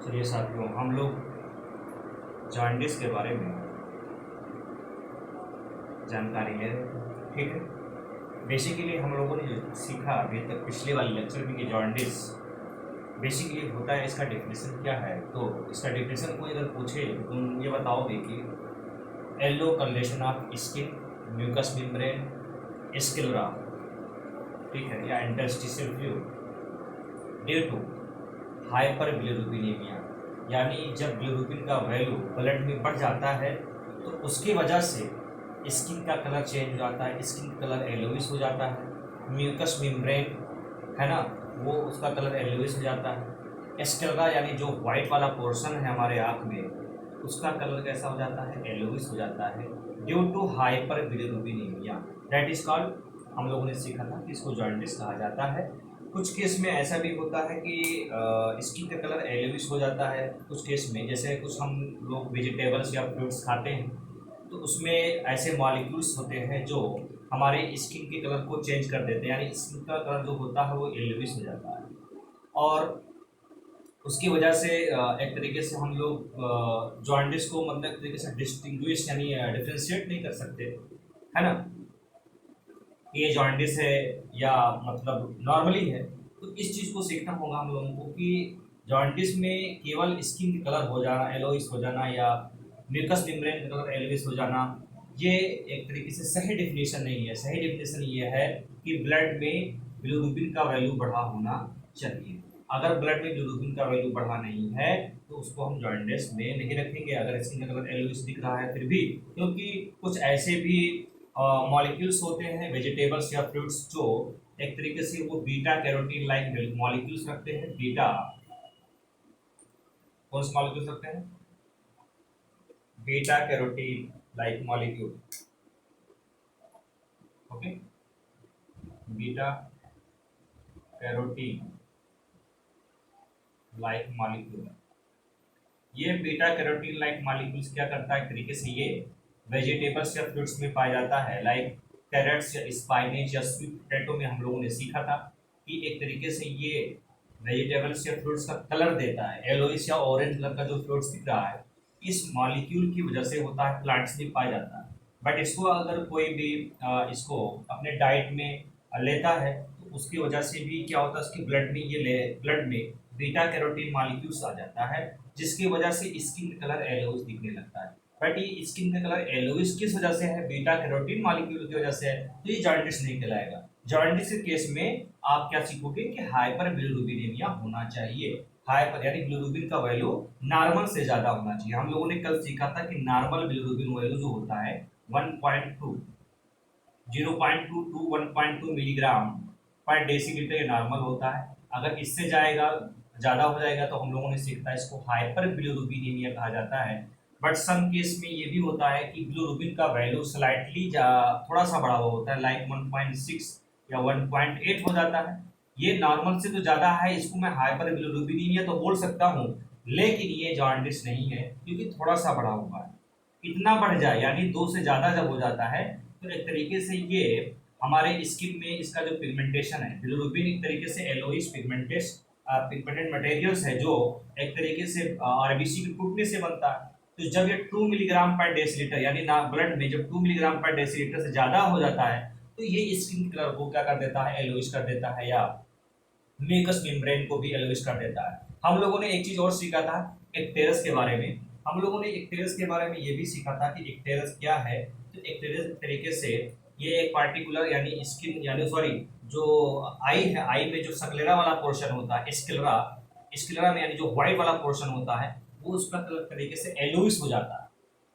चलिए साथियों, हम लोग जॉन्डिस के बारे में जानकारी ले रहे थे। ठीक है। बेसिकली हम लोगों ने जो सीखा अभी तक पिछले वाले लेक्चर में कि जॉन्डिस बेसिकली होता है, इसका डेफिनेशन क्या है। तो इसका डेफिनेशन कोई अगर पूछे तो तुम ये बताओगे कि yellow colouration of skin, mucous membrane, sclera, ठीक है, या interstitial fluid due to hyperbilirubinaemia, यानी जब बिलिरुबिन का वैल्यू ब्लड में बढ़ जाता है तो उसकी वजह से स्किन का कलर चेंज हो जाता है, स्किन का कलर येलोइश हो जाता है, म्यूकस मेम्ब्रेन है ना, वो उसका कलर येलोइश हो जाता है, स्क्लेरा यानी जो वाइट वाला पोर्शन है हमारे आँख में उसका कलर कैसा हो जाता है, येलोइश हो जाता है due to hyperbilirubinaemia. That is called, हम लोगों ने सीखा था कि इसको जॉन्डिस कहा जाता है। कुछ केस में ऐसा भी होता है कि स्किन का कलर येलोइश हो जाता है। कुछ केस में जैसे कुछ हम लोग वेजिटेबल्स या फ्रूट्स खाते हैं तो उसमें ऐसे मॉलिक्यूल्स होते हैं जो हमारे स्किन के कलर को चेंज कर देते हैं, यानी स्किन का कलर जो होता है वो येलोइश हो जाता है। और उसकी वजह से एक तरीके से हम लोग जॉन्डिस को मतलब एक तरीके से डिस्टिंग्विश यानी डिफ्रेंशिएट नहीं कर सकते, है ना, ये जॉन्डिस है या मतलब नॉर्मली है। तो इस चीज़ को सीखना होगा हम लोगों को कि जॉन्डिस में केवल स्किन का कलर हो जाना, एलोइस हो जाना, या म्यूकस मेम्ब्रेन का कलर एलोइस हो जाना, ये एक तरीके से सही डेफिनेशन नहीं है। सही डेफिनेशन ये है कि ब्लड में बिलिरुबिन का वैल्यू बढ़ा होना चाहिए। अगर ब्लड में बिलिरुबिन का वैल्यू बढ़ा नहीं है तो उसको हम जॉन्डिस में नहीं रखेंगे, अगर स्किन का कलर एलोइस दिख रहा है फिर भी, क्योंकि कुछ ऐसे भी मॉलिक्यूल्स होते हैं वेजिटेबल्स या फ्रूट्स जो एक तरीके से वो बीटा कैरोटीन लाइक मॉलिक्यूल्स रखते हैं। बीटा, कौन से मॉलिक्यूल्स रखते हैं? Beta carotene like molecule. Okay, beta carotene like molecule. ये बीटा कैरोटीन लाइक मॉलिक्यूल्स क्या करता है, एक तरीके से ये वेजिटेबल्स या फ्रूट्स में पाया जाता है, लाइक कैरेट्स या स्पाइनेज या स्वीट पोटैटो में हम लोगों ने सीखा था कि एक तरीके से ये वेजिटेबल्स या फ्रूट्स का कलर देता है, येलोइश या ऑरेंज कलर का जो फ्रूट्स दिख रहा है इस मॉलिक्यूल की वजह से होता है, प्लांट्स में पाया जाता है। बट इसको अगर कोई भी इसको अपने डाइट में लेता है तो उसकी वजह से भी क्या होता है, उसके ब्लड में ब्लड में बीटा कैरोटीन मॉलिक्यूल्स आ जाता है, जिसकी वजह से स्किन का कलर येलोइश दिखने लगता है। बट ये स्किन का कलर येलोइश किस वजह से है, बीटा कैरोटीन मॉलिक्यूल की वजह से है, तो ये जॉन्डिस नहीं कहलाएगा। जॉन्डिस के केस में आप क्या सीखोगे कि हाइपर बिलिरुबिनेमिया होना चाहिए। हाइपर यानी बिलिरुबिन का वैल्यू नॉर्मल से ज्यादा होना चाहिए। हम लोगों ने कल सीखा था कि नॉर्मल बिलिरुबिन वैल्यू जो होता है 1.2 0.2 टू 1.2 मिलीग्राम पर डेसीलीटर ये नॉर्मल होता है। अगर इससे जाएगा, ज़्यादा हो जाएगा तो हम लोगों ने सीखा है इसको हाइपर बिलिरुबिनेमिया कहा जाता है। बट सम केस में ये भी होता है कि बिलिरुबिन का वैल्यू स्लाइटली थोड़ा सा बढ़ा हुआ होता है, लाइक 1.6 या 1.8 हो जाता है। ये नॉर्मल से तो ज़्यादा है, इसको मैं हाइपर बिलिरुबिनेमिया तो बोल सकता हूँ, लेकिन ये जॉन्डिस नहीं है क्योंकि थोड़ा सा बढ़ा हुआ है। इतना बढ़ जाए यानी 2 से ज़्यादा जब हो जाता है तो एक तरीके से ये हमारे स्किन में इसका जो पिगमेंटेशन है, बिलिरुबिन एक तरीके से येलोइश पिगमेंटेड मटेरियल्स है जो एक तरीके से आरबीसी के टूटने से बनता है। तो जब ये 2 मिलीग्राम पर डेसीलीटर यानी ना ब्लड में जब 2 मिलीग्राम पर डेसीलीटर से ज़्यादा हो जाता है तो ये स्किन कलर को क्या कर देता है, येलोइश कर देता है, या म्यूकस मेम्ब्रेन को भी येलोइश कर देता है। हम लोगों ने एक चीज़ और सीखा था एक्टेरस के बारे में। हम लोगों ने एक्टेरस के बारे में ये भी सीखा था कि एक्टेरस क्या है। तो एक्टेरस तरीके से ये एक पार्टिकुलर यानी स्किन यानी सॉरी जो आई है, आई में जो सक्लेरा वाला पोर्शन होता है, स्क्लेरा, स्क्लेरा में यानी जो व्हाइट वाला पोर्शन होता है वो उसका कलर तरीके से येलोइश हो जाता है।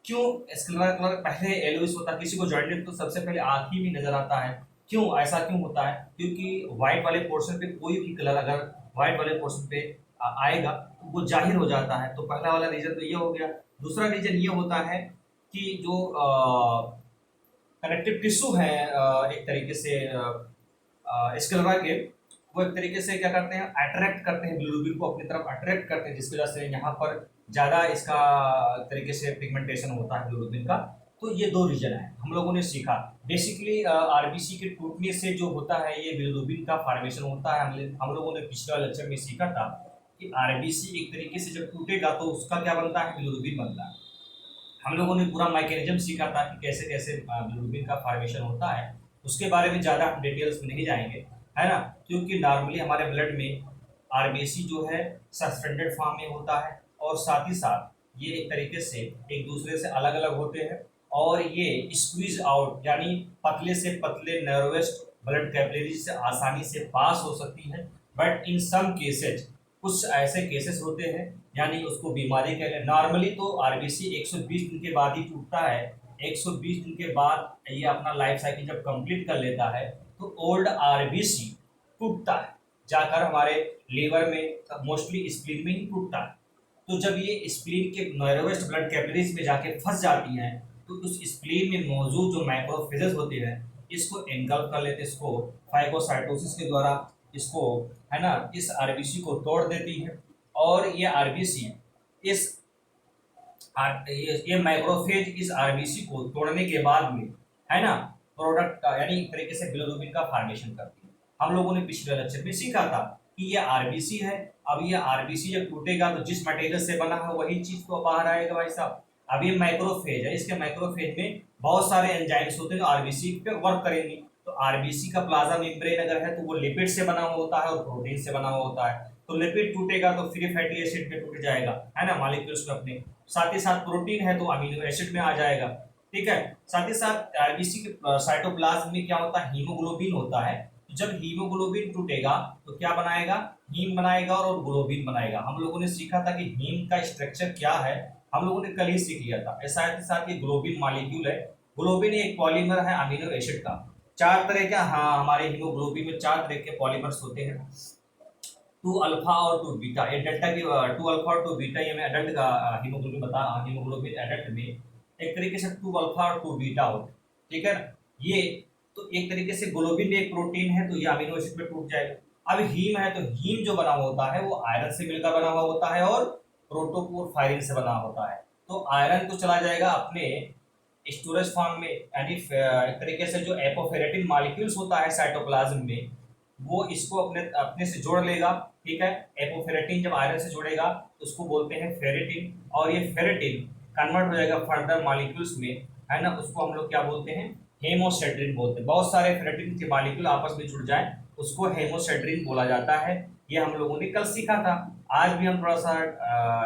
क्यों स्क्लेरा कलर पहले येलोइश होता है? किसी को जॉन्डिस तो सबसे पहले आँख ही में नजर आता है। क्यों ऐसा क्यों होता है? क्योंकि व्हाइट वाले पोर्शन पे कोई भी कलर अगर व्हाइट वाले पोर्शन पे आएगा तो वो जाहिर हो जाता है। तो पहला वाला रीजन तो ये हो गया। दूसरा रीजन ये होता है कि जो कनेक्टिव टिश्यू है एक तरीके से स्क्लेरा के, वो एक तरीके से क्या करते हैं, अट्रैक्ट करते हैं बिलिरुबिन को अपनी तरफ अट्रैक्ट करते हैं, जिसकी वजह से यहाँ पर ज़्यादा इसका तरीके से पिगमेंटेशन होता है बिलिरुबिन का। तो ये दो रीजन है हम लोगों ने सीखा। बेसिकली आरबीसी के टूटने से जो होता है ये बिलिरुबिन का फॉर्मेशन होता है। हम लोगों ने पिछले लेक्चर में सीखा था कि आरबीसी एक तरीके से जब टूटेगा तो उसका क्या बनता है, बिलिरुबिन बनता है। हम लोगों ने पूरा मैकेनिज्म सीखा था कि कैसे कैसे बिलिरुबिन का फॉर्मेशन होता है, उसके बारे में ज़्यादा हम डिटेल्स में नहीं जाएंगे, है ना, क्योंकि नॉर्मली हमारे ब्लड में आरबीसी जो है सस्पेंडेड फॉर्म में होता है और साथ ही साथ ये एक तरीके से एक दूसरे से अलग अलग होते हैं और ये स्क्वीज आउट यानी पतले से पतले नर्वस ब्लड कैपिलरी से आसानी से पास हो सकती है। बट इन सम केसेज कुछ ऐसे केसेस होते हैं यानी उसको बीमारी कह लें। नॉर्मली तो आरबीसी 120 दिन के बाद ही टूटता है। 120 दिन के बाद ये अपना लाइफ साइकिल जब कंप्लीट कर लेता है तो ओल्ड आरबीसी टूटता है, जाकर हमारे लीवर में मोस्टली स्प्लीन में ही टूटता है। तो जब ये स्प्लीन के नर्वस ब्लड कैपिलरीज में जाके फंस जाती हैं तो उस स्प्लीन में मौजूद जो मैक्रोफेजेस होते हैं इसको एंगल्फ कर लेते हैं, इसको फाइगोसाइटोसिस के द्वारा इसको, है ना, इस आरबीसी को तोड़ देती है और ये आरबीसी इस ये माइक्रोफेज इस आरबीसी को तोड़ने के बाद में, है ना, प्रोडक्ट का यानी एक तरीके से बिलिरुबिन का फॉर्मेशन करती है। हम लोगों ने पिछले लेक्चर में सीखा था कि ये आरबीसी है। अब ये आरबीसी जब टूटेगा तो जिस मटेरियल से बना है वही चीज तो बाहर आएगा भाई साहब। अब ये माइक्रोफेज है, इसके माइक्रोफेज में बहुत सारे एंजाइम्स होते हैं जो आरबीसी पे वर्क करेंगे। तो आरबीसी का प्लाज्मा मेम्ब्रेन अगर है तो वो लिपिड से बना हुआ होता है और प्रोटीन से बना हुआ होता है। तो लिपिड टूटेगा तो फ्री फैटी एसिड में टूट जाएगा, है ना, मॉलिक्यूल्स में अपने। साथ ही साथ प्रोटीन है तो अमीनो एसिड में आ जाएगा, ठीक है। साथ ही साथ आरबीसी के साइटोप्लाज्म में क्या होता है, हीमोग्लोबिन होता है। जब हीमोग्लोबिन टूटेगा तो क्या बनाएगा, हीम बनाएगा और ग्लोबिन बनाएगा। हम लोगों ने सीखा था कि हीम का स्ट्रक्चर क्या है, हम लोगों ने कल ही सीख लिया था। साथ ही साथ ये ग्लोबिन मॉलिक्यूल है। ग्लोबिन एक पॉलीमर है अमीनो एसिड का। चार तरह का, हाँ, हमारे हीमोग्लोबिन में चार तरह के पॉलीमर्स होते हैं, 2 अल्फा और 2 बीटा। ये डेल्टा की 2 अल्फा और 2 बीटा, ये मैं एडल्ट का हीमोग्लोबिन बता रहा हूँ। हीमोग्लोबिन एडल्ट में एक तरीके से 2 अल्फा और 2 बीटा होते, ठीक है ना। ये तो एक तरीके से ग्लोबिन एक प्रोटीन है तो ये अमीनो एसिड में टूट जाएगा। अब हीम है तो हीम जो बना हुआ होता है वो आयरन से मिलकर बना हुआ होता है और प्रोटोपोरफायरिन से बना होता है। तो आयरन तो चला जाएगा अपने स्टोरेज फॉर्म में, यानी एक तरीके से जो एपोफेरेटिन मॉलिक्यूल्स होता है साइटोप्लाज्म में वो इसको अपने अपने से जोड़ लेगा, ठीक है। एपोफेरेटिन जब आयरन से जोड़ेगा तो उसको बोलते हैं फेरेटिन और ये फेरेटिन कन्वर्ट हो जाएगा फर्दर मॉलिक्यूल्स में, है ना, उसको हम लोग क्या बोलते हैं, हेमोसेड्रिन बोलते हैं। बहुत सारे फेरेटिन के मॉलिक्यूल आपस में जुड़ जाए उसको हेमोसेड्रिन बोला जाता है। ये हम लोगों ने कल सीखा था। आज भी हम थोड़ा सा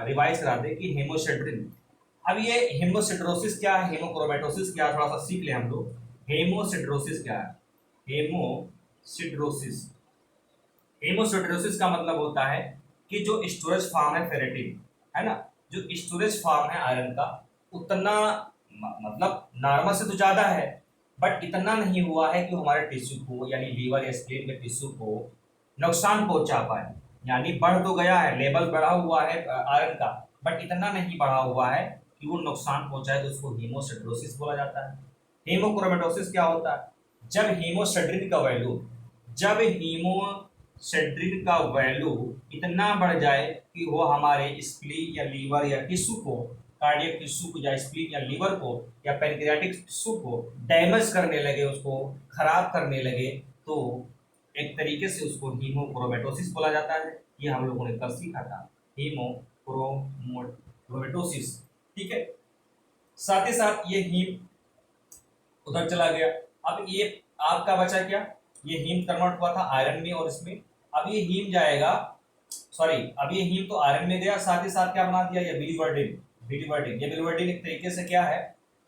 रिवाइज करा दें कि हेमोसेड्रिन। अब ये हेमोसिड्रोसिस क्या है, हेमोक्रोमेटोसिस क्या है, थोड़ा सा सीख ले हम लोग। हेमोसिड्रोसिस क्या है, हेमोसिड्रोसिस, हेमोसिड्रोसिस का मतलब होता है कि जो स्टोरेज फार्म है फेरेटिन, है ना, जो स्टोरेज फार्म है आयरन का उतना मतलब नॉर्मल से तो ज्यादा है बट इतना नहीं हुआ है कि हमारे टिश्यू को यानी लीवर या स्प्लीन के टिश्यू को नुकसान पहुंचा पाए। यानी बढ़ तो गया है, लेवल बढ़ा हुआ है आयरन का, बट इतना नहीं बढ़ा हुआ है कि वो नुकसान पहुंचाए, तो उसको हीमोसिड्रोसिस बोला जाता है। हीमोक्रोमेटोसिस क्या होता है, जब हीमोसिड्रिन का वैल्यू, जब हीमोसिड्रिन का वैल्यू इतना बढ़ जाए कि वो हमारे स्प्लीन या लीवर या टिश्यू को, कार्डियक टिश्यू को या स्प्लीन या लीवर को या पैनक्रियाटिक टिश्यू को डैमेज करने लगे, उसको खराब करने लगे, तो एक तरीके से उसको हीमोक्रोमेटोसिस बोला जाता है। ये हम लोगों ने कल सीखा था, हीमोक्रोमेटोसिस, ठीक है। साथ ही साथ ये हीम उधर चला गया। अब ये आपका बचा क्या, ये हीम कन्वर्ट हुआ था आयरन में और इसमें, अब ये हीम जाएगा, सॉरी, अब ये हीम तो आयरन में गया, साथ ही साथ क्या बना दिया, ये बिलिवर्डिन। बिलिवर्डिन, ये बिलिवर्डिन एक तरीके से क्या है,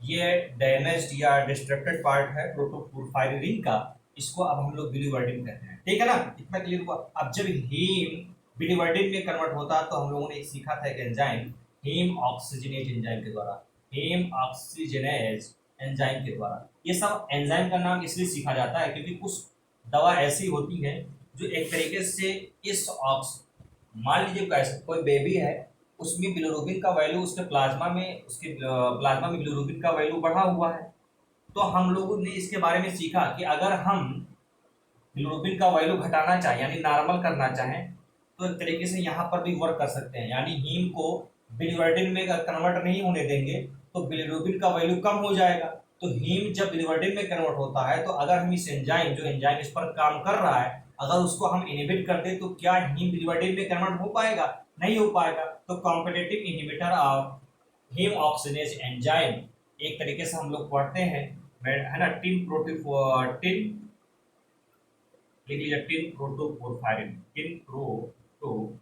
ये डैमेज्ड या डिस्ट्रक्टेड पार्ट है प्रोटोपोरफायरिन का, इसको अब हम लोग बिलिवर्डिन कहते हैं, ठीक है ना, इतना क्लियर हुआ। अब जब हीम बिलिवर्डिन में कन्वर्ट होता तो हम लोगों ने एक सीखा था एक एंजाइम, हीम ऑक्सीजनेज एंजाइम के द्वारा, हीम ऑक्सीजनेज एंजाइम के द्वारा। ये सब एंजाइम का नाम इसलिए सीखा जाता है क्योंकि कुछ दवा ऐसी होती है जो एक तरीके से इस ऑक्स, मान लीजिए कैसे कोई बेबी है उसमें बिलिरुबिन का वैल्यू उसके प्लाज्मा में, उसके प्लाज्मा में बिलिरुबिन का वैल्यू बढ़ा हुआ है, तो हम लोगों ने इसके बारे में सीखा कि अगर हम बिलिरुबिन का वैल्यू घटाना चाहें यानी नॉर्मल करना चाहें तो एक तरीके से यहाँ पर भी वर्क कर सकते हैं। यानी हीम को बिलिवर्डिन में कन्वर्ट नहीं होने देंगे तो बिलिरुबिन का वैल्यू कम हो जाएगा। तो हीम जब बिलिवर्डिन में कन्वर्ट होता है तो अगर हम इस एंजाइम, जो एंजाइम इस पर काम कर रहा है, अगर उसको हम इनहिबिट कर दें तो क्या हीम बिलिवर्डिन में कन्वर्ट हो पाएगा? नहीं हो पाएगा। तो competitive inhibitor of heme oxidase enzyme एक तरीके से हम लोग पढ़ते हैं, है ना, टिन टिन लिख लीजिए, टिन प्रोटोपोरफायरिन, टिन प्रोटोपोरफायरिन,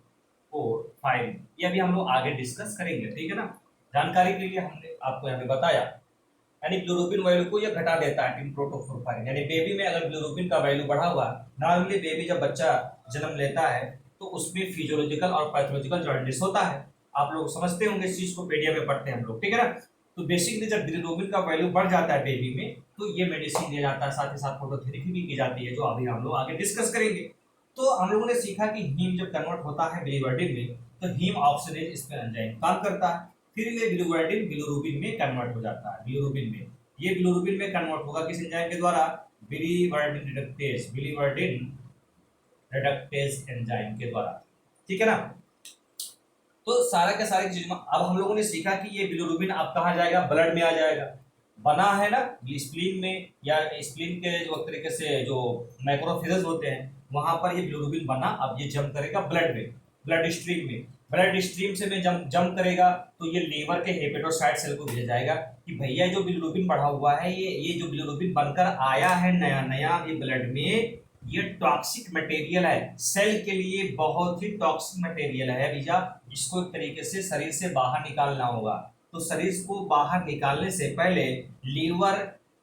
ये अभी हम लोग आगे डिस्कस करेंगे, ठीक है ना। जानकारी के लिए हमने आपको यहाँ पे बताया, यानी बिलिरुबिन वैल्यू को ये घटा देता है टिन प्रोटोपोरफायरिन, यानी बेबी में अगर बिलिरुबिन का वैल्यू बढ़ा हुआ, नॉर्मली बेबी जब बच्चा जन्म लेता है तो उसमें फिजियोलॉजिकल और पैथोलॉजिकल जॉन्डिस होता है। आप लोग समझते होंगे इस चीज को, पीडिया में पढ़ते हैं हम लोग, ठीक है ना। तो बेसिकली जब बिलिरुबिन का वैल्यू बढ़ जाता है बेबी में तो ये मेडिसिन दिया जाता है, साथ ही साथ फोटोथेरेपी भी की जाती है, जो अभी हम लोग आगे डिस्कस करेंगे। तो हम लोगों ने सीखा कि हीम जब कन्वर्ट होता है बिलिवर्डिन में तो हीम ऑक्सीडेज इस पर एंजाइम काम करता है, फिर ये बिलिवर्डिन बिलिरुबिन में कन्वर्ट हो जाता है। बिलिरुबिन में ये बिलिरुबिन में कन्वर्ट होगा किस एंजाइम के द्वारा? बिलिवर्डिन रिडक्टेज एंजाइम के द्वारा, ठीक है ना। तो सारा के सारी चीज में अब हम लोगों ने सीखा कि ये बिलिरुबिन अब कहाँ जाएगा? ब्लड में आ जाएगा। बना है ना स्प्लीन में, या स्प्लीन के जो तरीके से जो मैक्रोफेजेस होते हैं वहां पर ये बिलिरुबिन बना, अब ये जम करेगा ब्लड में, ब्लड स्ट्रीम में। ब्लड स्ट्रीम से में जम करेगा तो ये लीवर के हेपेटोसाइट सेल को भेजा जाएगा कि भैया जो बिलिरुबिन बढ़ा हुआ है, ये जो बिलिरुबिन बनकर आया है नया नया ये ब्लड में, ये टॉक्सिक मटेरियल है, सेल के लिए बहुत ही टॉक्सिक मटेरियल है भैया, इसको एक तरीके से शरीर से बाहर निकालना होगा। तो शरीर को बाहर निकालने से पहले लीवर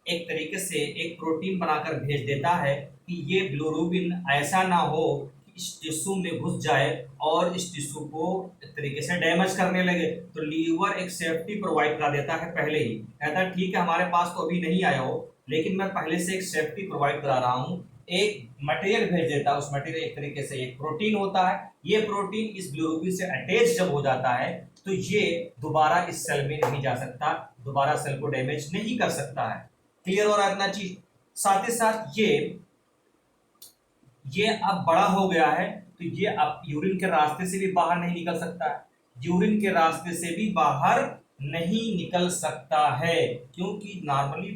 एक तरीके से एक प्रोटीन बनाकर भेज देता है कि ये बिलिरुबिन ऐसा ना हो कि इस टिश्यू में घुस जाए और इस टिश्यू को एक तरीके से डैमेज करने लगे। तो लीवर एक सेफ्टी प्रोवाइड करा देता है पहले ही, कहता है ठीक है हमारे पास तो अभी नहीं आया हो लेकिन मैं पहले से एक सेफ्टी प्रोवाइड करा रहा हूँ, एक मटेरियल भेज देता है। उस मटेरियल एक तरीके से एक प्रोटीन होता है, ये प्रोटीन इस बिलिरुबिन से अटैच जब हो जाता है तो ये दोबारा इस सेल में नहीं जा सकता, दोबारा सेल को डैमेज नहीं कर सकता है। क्लियर हो रहा है इतना चीज? साथ ही साथ ये अब बड़ा हो गया है तो ये अब यूरिन के रास्ते से भी बाहर नहीं निकल सकता है, यूरिन के रास्ते से भी बाहर नहीं निकल सकता है, क्योंकि नॉर्मली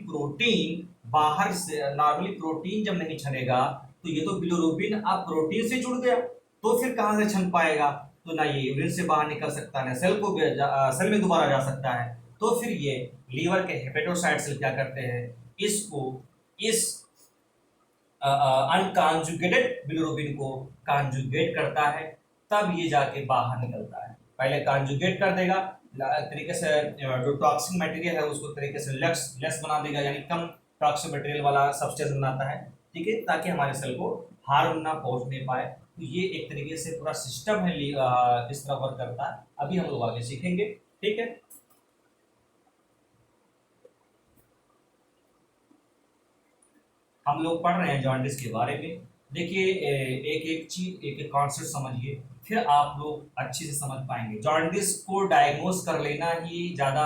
प्रोटीन जब नहीं छनेगा तो ये तो बिलिरुबिन अब प्रोटीन से जुड़ गया, तो फिर कहां से छन पाएगा? तो ना ये यूरिन से बाहर निकल सकता है, ना सेल में दोबारा जा सकता है। तो फिर ये लीवर के हेपेटोसाइट सेल क्या करते हैं, इसको इस अनकॉन्जुगेटेड बिलिरुबिन को कॉन्जुगेट करता है, तब ये जाके बाहर निकलता है। पहले कॉन्जुगेट कर देगा तरीके से, जो टॉक्सिक मटेरियल है उसको तरीके से लेस बना देगा, यानी कम टॉक्सिक मटेरियल वाला सब्सटेंस बनाता है, ठीक है, ताकि हमारे सेल को हार्म ना पहुंचने पाए। तो ये एक तरीके से पूरा सिस्टम है किस तरह वर्क करता है, अभी हम लोग आगे सीखेंगे, ठीक है। हम लोग पढ़ रहे हैं जॉन्डिस के बारे में। देखिए एक एक चीज एक एक कॉन्सेप्ट समझिए, फिर आप लोग अच्छे से समझ पाएंगे। जॉन्डिस को डायग्नोस कर लेना ही ज़्यादा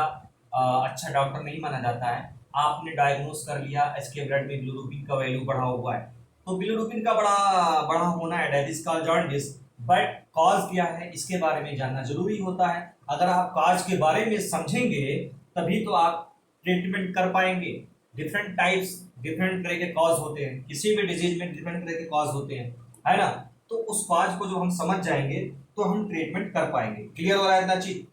अच्छा डॉक्टर नहीं माना जाता है। आपने डायग्नोस कर लिया इसके ब्लड में बिलिरुबिन का वैल्यू बढ़ा हुआ है, तो बिलिरुबिन का बड़ा बड़ा होना है that is called jaundice, but cause क्या है इसके बारे में जानना जरूरी होता है। अगर आप कॉज के बारे में समझेंगे तभी तो आप ट्रीटमेंट कर पाएंगे। डिफरेंट तरह के कॉज होते हैं, किसी भी डिजीज में डिफरेंट तरह के कॉज होते हैं, है ना। तो उस कॉज को जो हम समझ जाएंगे तो हम ट्रीटमेंट कर पाएंगे। क्लियर हो रहा है इतना चीज?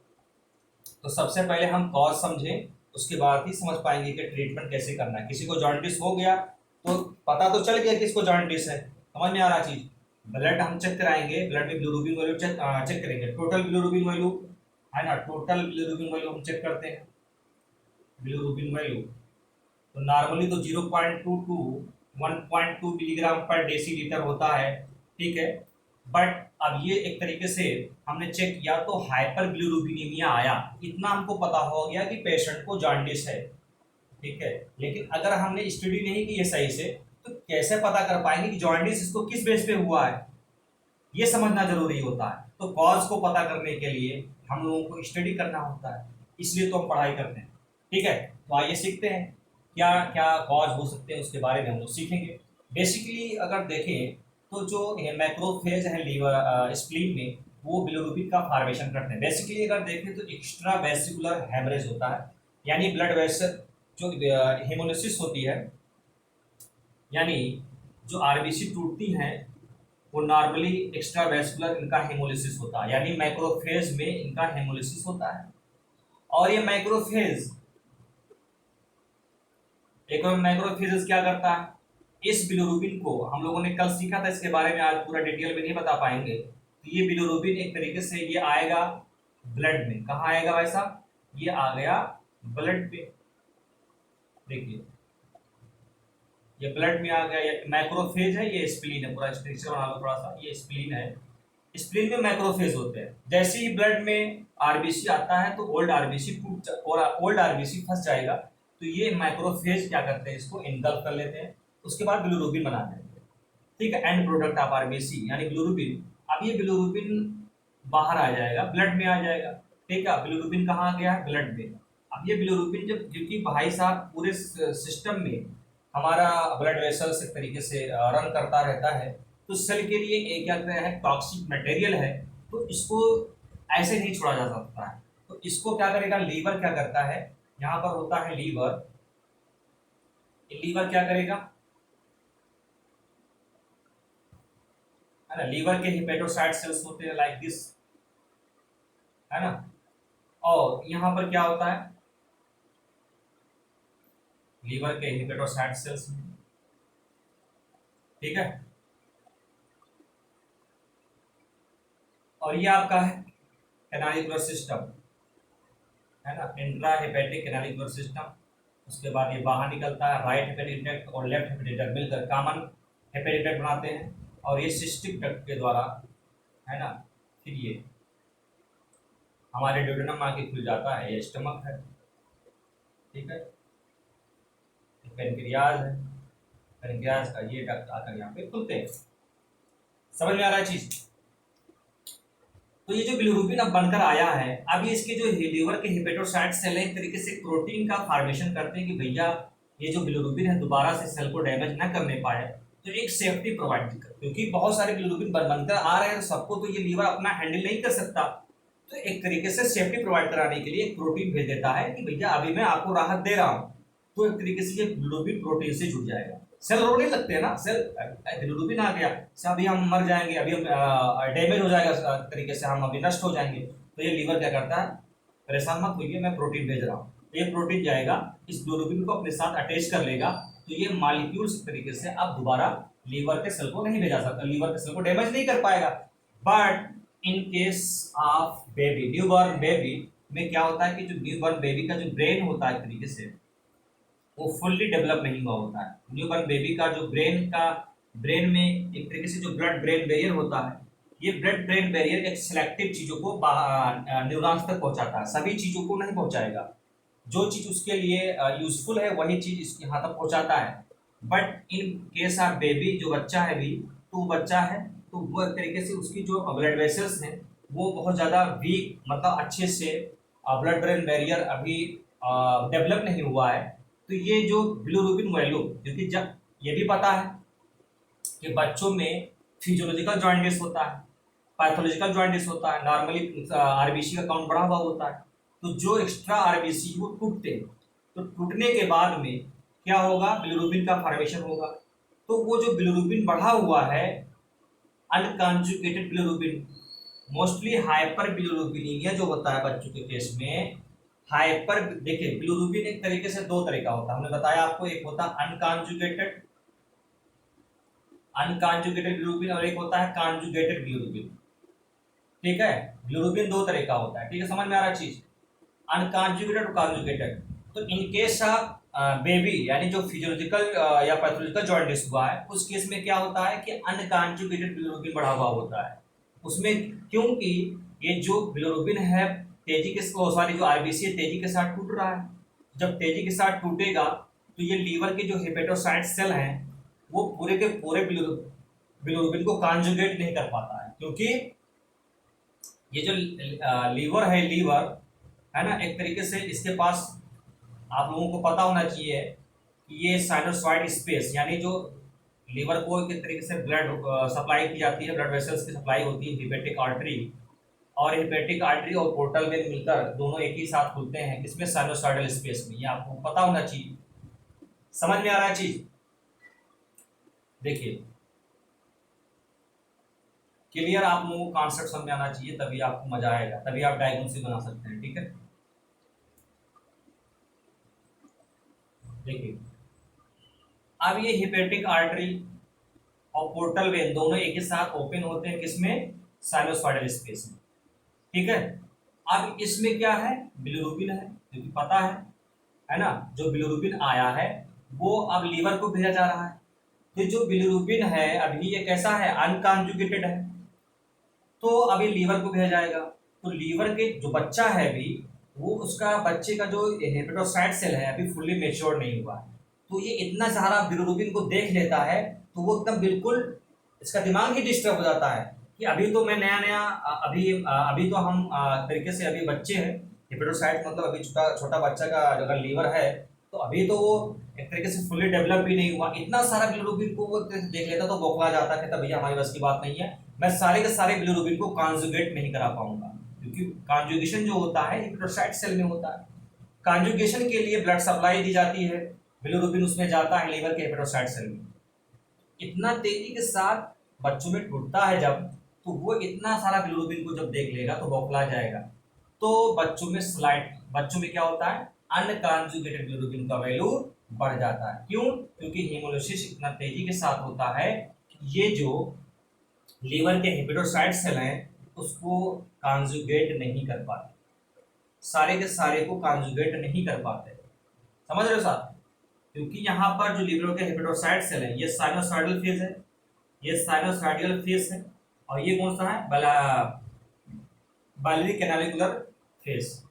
तो सबसे पहले हम कॉज समझें, उसके बाद ही समझ पाएंगे कि ट्रीटमेंट कैसे करना है। किसी को जॉन्डिस हो गया तो पता तो चल गया किसको जॉन्डिस है, समझ में आ रहा चीज। ब्लड हम चेक कराएंगे, ब्लड में बिलिरुबिन वैल्यू चेक करेंगे, टोटल बिलिरुबिन वैल्यू, है ना, टोटल बिलिरुबिन वैल्यू हम चेक करते हैं। बिलिरुबिन वैल्यू तो नॉर्मली तो 0.2 टू 1.2 मिलीग्राम पर डेसीलीटर होता है, ठीक है। बट अब ये एक तरीके से हमने चेक किया तो हाइपर बिलिरुबिनीमिया आया, इतना हमको पता हो गया कि पेशेंट को जॉन्डिस है, ठीक है। लेकिन अगर हमने स्टडी नहीं की है सही से तो कैसे पता कर पाएंगे कि जॉन्डिस इसको किस बेस पे हुआ है, ये समझना जरूरी होता है। तो कॉज को पता करने के लिए हम लोगों को स्टडी करना होता है, इसलिए तो हम पढ़ाई करते हैं, ठीक है। तो आइए सीखते हैं क्या क्या कॉज हो सकते हैं, उसके बारे में हम लोग सीखेंगे। बेसिकली अगर देखें तो जो मैक्रोफेज है लीवर स्प्लीन में, वो बिलिरुबिन का फॉर्मेशन करते हैं। बेसिकली अगर देखें तो एक्स्ट्रा वेसिकुलर हेमरेज होता है, यानी ब्लड वेसल जो हेमोलिसिस होती है, यानी जो आरबीसी टूटती हैं वो नॉर्मली एक्स्ट्रावेस्कुलर इनका हेमोलिसिस होता है, यानी मैक्रोफेज में इनका हेमोलिसिस होता है। और ये मैक्रोफेज, एक और मैक्रोफेज क्या करता है, इस बिलिरुबिन को हम लोगों ने कल सीखा था, इसके बारे में आज पूरा डिटेल में नहीं बता पाएंगे। तो ये बिलिरुबिन एक तरीके से ये आएगा ब्लड में, कहाँ आएगा भाई साहब, ये आ गया ब्लड में। देखिए ये ब्लड में आ गया, ये मैक्रोफेज है, ये स्प्लीन है, पूरा स्ट्रक्चर बना लो थोड़ा सा, ये स्प्लीन है। स्प्लीन में मैक्रोफेज होते हैं। जैसे ही ब्लड में आरबीसी आता है तो ओल्ड आरबीसी टूट और ओल्ड आरबीसी फंस जाएगा, तो ये माइक्रोफेज क्या करते हैं, इसको इनगल्फ कर लेते हैं, उसके बाद बिलिरुबिन बना देते हैं। ठीक है, एंड प्रोडक्ट ऑफ आरबीसी यानी बिलिरुबिन। अब ये बिलिरुबिन बाहर आ जाएगा, ब्लड में आ जाएगा। ठीक है, बिलिरुबिन कहाँ आ गया है, ब्लड में। अब ये बिलिरुबिन जब, क्योंकि भाई साहब पूरे सिस्टम में हमारा ब्लड वेसल्स एक तरीके से रन करता रहता है, तो सेल के लिए एक क्या है, टॉक्सिक मटेरियल है, तो इसको ऐसे नहीं छोड़ा जा सकता है। तो इसको क्या करेगा, लीवर क्या करता है, यहाँ पर होता है लीवर, लीवर क्या करेगा, है ना, लीवर के हिपेटोसाइट सेल्स होते हैं लाइक दिस, है ना। और यहाँ पर क्या होता है, लीवर के हिपेटोसाइट सेल्स, ठीक है। और ये आपका है कैनालिकुलर सिस्टम, है ना, इंट्रा हेपेटिक कैनालिकुलर सिस्टम। उसके बाद ये बाहर निकलता है, राइट हेपेटिक डक्ट और लेफ्ट हेपेटिक डक्ट मिलकर कॉमन हेपेटिक डक्ट बनाते हैं, और ये सिस्टिक डक्ट के द्वारा, है ना, फिर ये हमारे ड्यूडेनम आके खुल जाता है, ये स्टमक है। ठीक है, पेनक्रियाज है, पेनक्रियाज का ये डक्ट आकर यहाँ पे खुलते हैं। समझ में आ रहा है चीज। तो ये जो बिलिरुबिन अब बनकर आया है, अब ये इसके जो लीवर के हिपेटोसाइट सेल है, एक तरीके से प्रोटीन का फॉर्मेशन करते हैं कि भैया ये जो बिलिरुबिन है दोबारा से सेल को डैमेज ना करने पाए, तो एक सेफ्टी प्रोवाइड कर, क्योंकि बहुत सारे बिलिरुबिन बनकर आ रहे हैं, तो सबको तो ये लीवर अपना हैंडल नहीं कर सकता, तो एक तरीके से सेफ्टी प्रोवाइड कराने के लिए एक प्रोटीन भेज देता है कि भैया अभी मैं आपको राहत दे रहा हूँ, तो एक तरीके से ये बिलिरुबिन प्रोटीन से जुड़ जाएगा। सेल रोने लगते हैं ना, सेल बिलिरुबिन आ गया, अभी हम मर जाएंगे, अभी हम डैमेज हो जाएगा तरीके से, हम अभी नष्ट हो जाएंगे, तो ये लीवर क्या करता है, परेशान मत होइए, मैं प्रोटीन भेज रहा हूँ, ये प्रोटीन जाएगा, इस बिलिरुबिन को अपने साथ अटैच कर लेगा, तो ये मॉलिक्यूल्स तरीके से अब दोबारा लीवर के सेल को नहीं भेजा सकता, लीवर के सेल को डैमेज नहीं कर पाएगा। But in case of baby, newborn baby में क्या होता है कि जो न्यूबॉर्न बेबी का जो ब्रेन होता है तरीके से वो फुल्ली डेवलप नहीं हुआ होता है। न्यूबॉर्न बेबी का जो ब्रेन में एक तरीके से जो ब्लड ब्रेन बैरियर होता है, ये ब्लड ब्रेन बैरियर एक सिलेक्टिव चीजों को न्यूरॉन्स तक पहुंचाता है, सभी चीजों को नहीं पहुंचाएगा, जो चीज उसके लिए यूजफुल है वही चीज इसके यहाँ तक पहुंचाता है। But in case of baby, जो बच्चा है भी, तो बच्चा है तो वो एक तरीके से उसकी जो ब्लड वेसल्स हैं वो बहुत ज़्यादा वीक, मतलब अच्छे से ब्लड ब्रेन बैरियर अभी डेवलप नहीं हुआ है। तो ये जो बिलिरुबिन वैल्यू, क्योंकि जब ये भी पता है कि बच्चों में फिजियोलॉजिकल जॉइंटिस होता है, पैथोलॉजिकल जॉइंटिस होता है, नॉर्मली आरबीसी का काउंट बढ़ा हुआ होता है, तो जो एक्स्ट्रा आरबीसी वो टूटते हैं, तो टूटने के बाद में क्या होगा, बिलिरुबिन का फॉर्मेशन होगा। तो वो जो बिलिरुबिन बढ़ा हुआ है, अनकॉन्जुगेटेड बिलिरुबिन, मोस्टली हाइपर बिलिरुबिनीमिया जो होता है बच्चों के केस में, हाइपर, देखिए बिलिरुबिन एक तरीके से दो तरह का होता है, हमने बताया आपको, एक होता है अनकॉन्जुगेटेड बिलिरुबिन और एक होता है कॉन्जुगेटेड बिलिरुबिन। ठीक है, बिलिरुबिन दो तरह का होता है, ठीक है, समझ में आ रहा चीज, अनकॉन्जुगेटेड और कॉन्जुगेटेड। तो इन केस बेबी यानी जो फिजियोलॉजिकल या पैथोलॉजिकल जॉइंटिस हुआ है, उस केस में क्या होता है कि अनकॉन्जुगेटेड बिलिरुबिन बढ़ा हुआ होता है उसमें, क्योंकि ये जो बिलिरुबिन है तेजी के, सॉरी जो आरबीसी है तेजी के साथ टूट रहा है, जब तेजी के साथ टूटेगा तो ये लीवर के जो हेपेटोसाइट सेल हैं वो पूरे के पूरे बिलिरुबिन को कॉन्जुगेट नहीं कर पाता है, क्योंकि ये जो लीवर है, लीवर है ना, एक तरीके से इसके पास, आप लोगों को पता होना चाहिए कि ये साइनोसॉइड स्पेस, यानी जो लीवर को एक तरीके से ब्लड सप्लाई की जाती है, ब्लड वेसल्स की सप्लाई होती है, हिपेटिक आर्टरी, और हिपेटिक आर्टरी और पोर्टल में मिलकर दोनों एक ही साथ खुलते हैं, किसमें, साइनोसॉइडल स्पेस में, ये आपको पता होना चाहिए। समझ में आ रहा है चीज। देखिए क्लियर, आप लोगों को कॉन्सेप्ट समझ में आना चाहिए, तभी आपको मजा आएगा, तभी आप डायग्नोसिस बना सकते हैं। ठीक है, देखिए अब ये हिपेटिक आर्टरी और पोर्टल वेन दोनों एक ही साथ ओपन होते हैं, किसमें, साइनोसॉइडल स्पेस में। ठीक है, अब इसमें क्या है, बिलिरुबिन है, क्योंकि पता है ना, जो बिलिरुबिन आया है वो अब लीवर को भेजा जा रहा है। तो जो बिलिरुबिन है अभी ये कैसा है, अनकॉन्जुगेटेड है, तो अभी लीवर को भेजा जाएगा। तो लीवर के जो बच्चा है अभी, वो उसका बच्चे का जो हेपेटोसाइट सेल है अभी फुल्ली मेच्योर नहीं हुआ है। तो ये इतना सारा बिलिरुबिन को देख लेता है, तो वो एकदम बिल्कुल इसका दिमाग ही डिस्टर्ब हो जाता है कि अभी तो मैं नया नया अभी तो हम तरीके से अभी बच्चे हैं, हेपेटोसाइट मतलब अभी छोटा छोटा बच्चा का अगर लीवर है तो अभी तो वो एक तरीके से फुल्ली डेवलप भी नहीं हुआ, इतना सारा बिलिरुबिन को वो देख लेता तो बौखला जाता है, तब भैया हमारी बस की बात नहीं है, मैं सारे के सारे बिलिरुबिन को कॉन्जुगेट नहीं करा पाऊंगा, क्योंकि कॉन्जुगेशन जो होता है हेपेटोसाइट सेल में होता है। कॉन्जुगेशन के लिए ब्लड सप्लाई दी जाती है, बिलिरुबिन उसमें जाता है लीवर के हेपेटोसाइट सेल में। इतना तेजी के साथ बच्चों में टूटता है जब, तो वो इतना सारा बिलिरुबिन को जब देख लेगा तो बौखला जाएगा। तो बच्चों में क्या होता है, अनकॉन्जुगेटेड बिलिरुबिन का वैल्यू बढ़ जाता है। क्यों, क्योंकि हेमोलिसिस इतना तेजी के साथ होता है कि ये जो लीवर के हेपेटोसाइट सेल हैं उसको कॉन्जुगेट नहीं कर पाते, सारे के सारे को कॉन्जुगेट नहीं कर पाते। समझ रहे हो साहब, क्योंकि यहाँ पर जो लीवर के हेपेटोसाइट सेल है ये साइनोसॉइडल फेज है, ये साइनोसॉइडल फेज है, और ये कौन सा है, बाइलरी कैनालिकुलर फेज।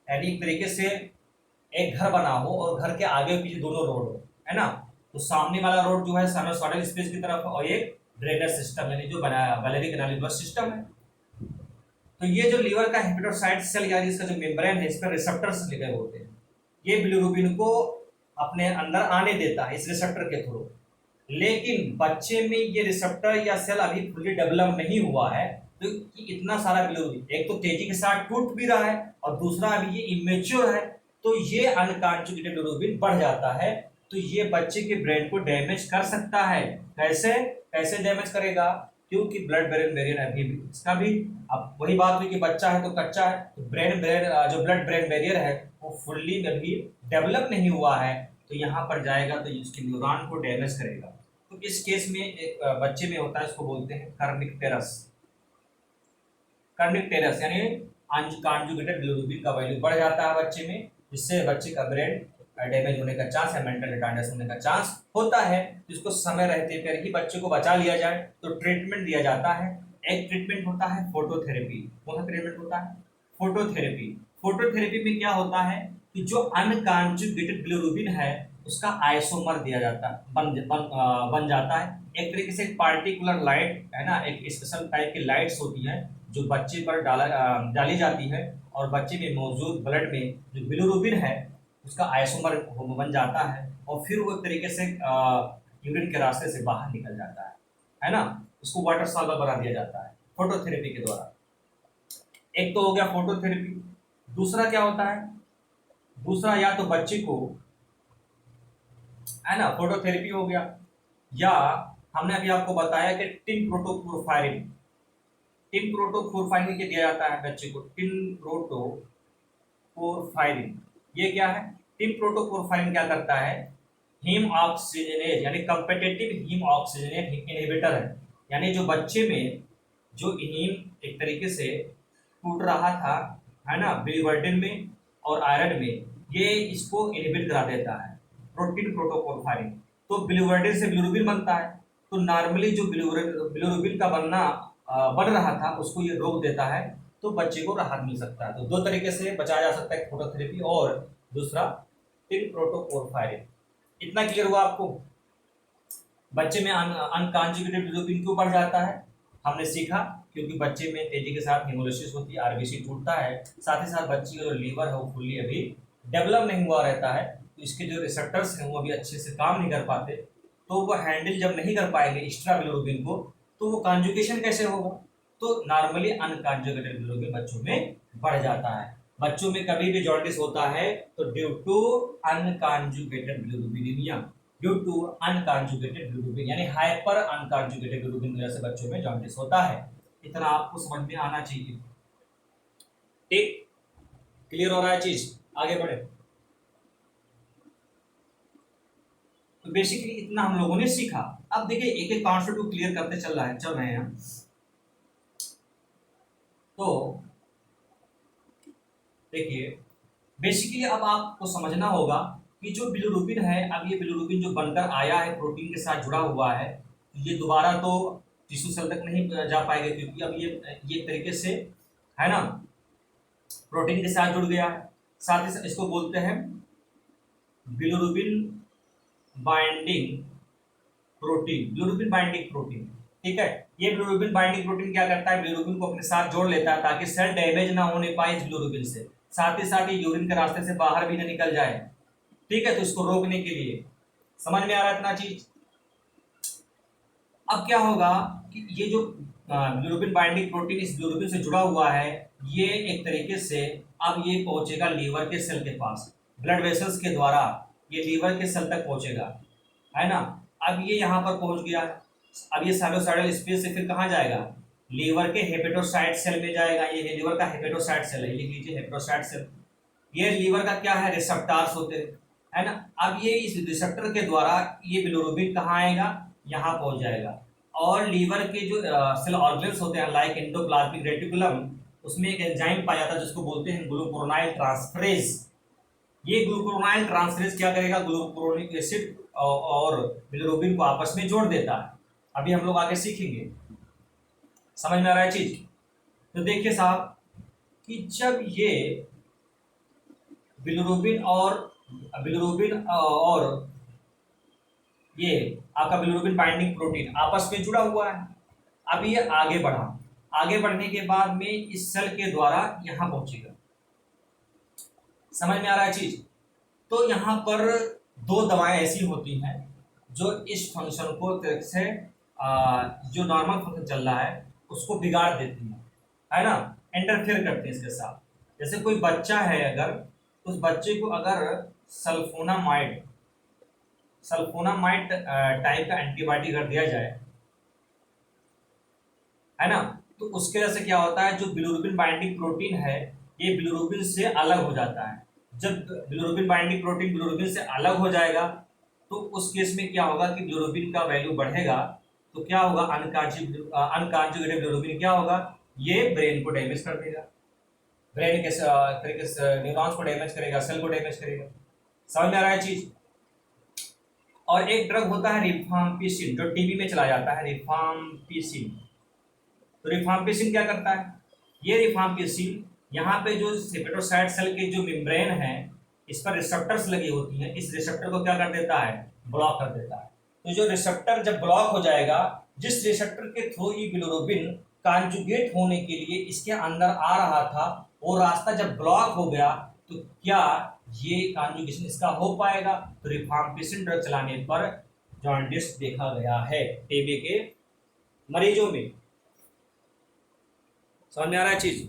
यानी एक तरीके से एक घर बना हो और घर के आगे पीछे दोनों रोड हो, है ना, तो सामने वाला रोड जो है साइनोसॉइडल स्पेस की तरफ और एक ड्रेनेज सिस्टम यानी जो बनाया बाइलरी कैनालिकुलर सिस्टम है। तो ये जो लीवर का हेपेटोसाइट सेल यानी इसका जो मेम्ब्रेन है इस पर रिसेप्टर्स लगे होते हैं, ये बिलिरुबिन को अपने अंदर आने देता है इस रिसेप्टर के थ्रू। लेकिन बच्चे में ये रिसेप्टर या सेल अभी फुली डेवलप नहीं हुआ है, तो इतना सारा बिलिरुबिन एक तो तेजी के साथ टूट भी रहा है और दूसरा अभी ये इमेच्योर है, तो ये अनकॉन्जुगेटेड बिलिरुबिन बढ़ जाता है, तो ये बच्चे के ब्रेन को डैमेज कर सकता है। कैसे कैसे डैमेज करेगा, क्योंकि ब्लड ब्रेन बैरियर अभी भी इसका भी, अब वही बात हुई कि बच्चा है तो कच्चा है, तो ब्रेन ब्रेन जो ब्लड ब्रेन बैरियर है वो फुल्ली अभी डेवलप नहीं हुआ है, तो यहाँ पर जाएगा तो इसके न्यूरॉन को डैमेज करेगा। तो इस केस में एक बच्चे में होता है, इसको बोलते हैं कर्निकटेरस। कर्निकटेरस यानी अनकॉन्जुगेटेड बिलिरुबिन का वैल्यू बढ़ जाता है बच्चे में, जिससे बच्चे का ब्रेन डैमेज होने का चांस है, मेंटल रिटार्डेशन होने का चांस होता है। जिसको समय रहते पर ही बच्चे को बचा लिया जाए तो ट्रीटमेंट दिया जाता है। एक ट्रीटमेंट होता है फोटोथेरेपी। कौन सा ट्रीटमेंट होता है, फोटोथेरेपी। फोटोथेरेपी में क्या होता है कि जो अनकॉन्जुगेटेड बिलिरुबिन है उसका आइसोमर दिया जाता है, बन जाता है। एक तरीके से पार्टिकुलर लाइट है ना, एक स्पेशल टाइप की लाइट्स होती हैं जो बच्चे पर डाली जाती है, और बच्चे में मौजूद ब्लड में जो बिलिरुबिन है उसका आइसोमर बन जाता है, और फिर वो एक तरीके से यूरिन के रास्ते से बाहर निकल जाता है ना, उसको वाटर सॉल्वर बना दिया जाता है फोटोथेरेपी के द्वारा। एक तो हो गया फोटोथेरेपी। दूसरा क्या होता है, दूसरा या तो बच्चे को है ना फोटोथेरेपी हो गया, या हमने अभी आपको बताया कि टिन प्रोटोक्लोरफायरिन, टिन प्रोटोक्लोरफायरिन के दिया जाता है बच्चे को, टिन प्रोटोक्लोरफायरिन। ये क्या है, टिन प्रोटोक्लोरफायरिन क्या करता है, हीम ऑक्सीजनेज यानी कंपेटिटिव हीम ऑक्सीजनेज इनहिबिटर है। यानी जो बच्चे में जो हीम एक तरीके से टूट रहा था है ना बिलिवर्डिन में और आयरन में, ये इसको इनहिबिट करा देता है प्रोटीन प्रोटोक्लोरफायरिन। तो बिलिवर्डिन से बिलिरुबिन बनता है, तो नॉर्मली जो बिलिरुबिन का बन रहा था उसको ये रोक देता है, तो बच्चे को राहत मिल सकता है। तो दो तरीके से बचाया जा सकता है, फोटोथेरेपी और दूसरा टिन प्रोटोक्लोरफायरिन। इतना क्लियर हुआ आपको। बच्चे में अनकॉन्जुगेटेड बिलिरुबिन क्यों बढ़ जाता है, हमने सीखा क्योंकि बच्चे में तेजी के साथ हेमोलिसिस होती है, आरबीसी टूटता है, साथ ही साथ बच्चे का जो लीवर है वो फुल्ली अभी डेवलप नहीं हुआ रहता है, तो इसके जो रिसेप्टर्स हैं वो अभी अच्छे से काम नहीं कर पाते, तो वो हैंडल जब नहीं कर पाएंगे एक्स्ट्रा बिलिरुबिन को, तो वो कॉन्जुगेशन कैसे होगा, तो नॉर्मली अनकॉन्जुगेटेड बिलिरुबिन बच्चों में बढ़ जाता है। बच्चों में कभी भी जॉन्डिस होता है तो due to unconjugated bilirubinaemia, due to unconjugated bilirubin, यानी हाइपर अनकॉन्जुगेटेड बिलिरुबिन की वजह से बच्चों में जॉन्डिस होता है। इतना आपको समझ में आना चाहिए। ठीक, क्लियर हो रहा है चीज? आगे बढ़े। तो बेसिकली इतना हम लोगों ने सीखा। अब देखिए एक एक कॉन्सेप्ट को क्लियर करते चल रहे हैं। तो देखिए बेसिकली अब आपको समझना होगा कि जो बिलिरुबिन है, अब ये बिलिरुबिन जो बनकर आया है प्रोटीन के साथ जुड़ा हुआ है, ये दोबारा तो टिश्यू सेल तक नहीं जा पाएगा, क्योंकि अब ये एक तरीके से है ना प्रोटीन के साथ जुड़ गया है। साथ ही इसको बोलते हैं bilirubin binding protein, bilirubin binding protein. ठीक है, ये बिलिरुबिन बाइंडिंग प्रोटीन क्या करता है, बिलिरुबिन को अपने साथ जोड़ लेता है ताकि सेल डैमेज ना होने पाए इस बिलिरुबिन से। साथ ही साथ ये यूरिन के रास्ते से बाहर भी ना निकल जाए। ठीक है, तो इसको रोकने के लिए। समझ में आ रहा है इतना चीज? अब क्या होगा कि ये जो बिलिरुबिन बाइंडिंग प्रोटीन इस बिलिरुबिन से जुड़ा हुआ है, ये एक तरीके से अब ये पहुंचेगा लीवर के सेल के पास, ब्लड वेसल्स के द्वारा ये लीवर के सेल तक पहुंचेगा, है ना। अब ये यहाँ पर पहुंच गया। अब ये साइनोसॉइडल स्पेस से फिर कहाँ जाएगा, लीवर के हेपेटोसाइट सेल में जाएगा। ये लीवर का हेपेटोसाइट सेल है, लिख लीजिए हेपेटोसाइट सेल। ये लीवर का क्या है, रिसेप्टर्स होते हैं, है ना। अब ये इस रिसेप्टर के द्वारा ये बिलिरुबिन कहाँ आएगा, यहाँ पहुंच जाएगा। और लीवर के जो सेल ऑर्गेन्स होते हैं लाइक एंडोप्लाज्मिक रेटिकुलम, उसमें एक एंजाइम पाया जाता है जिसको बोलते हैं ग्लूकुरोनाइल ट्रांसफरेज। ये ग्लूकुरोनाइल ट्रांसफरेज क्या करेगा, ग्लूकुरोनिक एसिड और बिलिरुबिन को आपस में जोड़ देता है। अभी हम लोग आगे सीखेंगे। समझ में आ रहा है चीज? तो देखिए साहब कि जब ये बिलिरुबिन और ये आपका बिलिरुबिन बाइंडिंग प्रोटीन आपस में जुड़ा हुआ है, अब ये आगे बढ़ा। आगे बढ़ने के बाद में इस सेल के द्वारा यहाँ पहुंचेगा। समझ में आ रहा है चीज? तो यहाँ पर दो दवाएं ऐसी होती हैं जो इस फंक्शन को से जो नॉर्मल फंक्शन चल रहा है उसको बिगाड़ देती है ना, इंटरफेयर करते हैं इसके साथ। जैसे कोई बच्चा है, अगर उस बच्चे को अगर सल्फोनामाइड टाइप का एंटीबायोटिक कर दिया जाए, है ना, तो उसके वजह से क्या होता है, जो बिलिरुबिन बाइंडिंग प्रोटीन है ये बिलिरुबिन से अलग हो जाता है। जब बिलिरुबिन बाइंडिंग प्रोटीन बिलिरुबिन से अलग हो जाएगा तो उस केस में क्या होगा कि बिलिरुबिन का वैल्यू बढ़ेगा। तो क्या होगा, अनकॉन्जुगेटेड बिलिरुबिन क्या होगा, ये ब्रेन को डैमेज कर देगा, ब्रेन के तरीके से न्यूरॉन्स को डैमेज करेगा, सेल को डैमेज करेगा। समझ में आ रहा है चीज? और एक ड्रग होता है रिफाम्पिसिन, जो टीबी में चला जाता है, रिफाम्पिसिन। तो रिफाम्पिसिन क्या करता है, ये रिफाम्पिसिन यहाँ पे जो हेपेटोसाइट सेल के जो मेम्ब्रेन है इस पर रिसेप्टर्स लगी होती हैं, इस रिसेप्टर को क्या कर देता है, ब्लॉक कर देता है। तो जो रिसेप्टर जब ब्लॉक हो जाएगा, जिस रिसेप्टर के थ्रू ये बिलिरुबिन कॉन्जुगेट होने के लिए इसके अंदर आ रहा था, वो रास्ता जब ब्लॉक हो गया तो क्या ये कॉन्जुगेशन इसका हो पाएगा? तो रिफाम्पिसिन ड्रग चलाने पर जॉन्डिस देखा गया है टीबी के मरीजों में। समझ में आ रहा है चीज?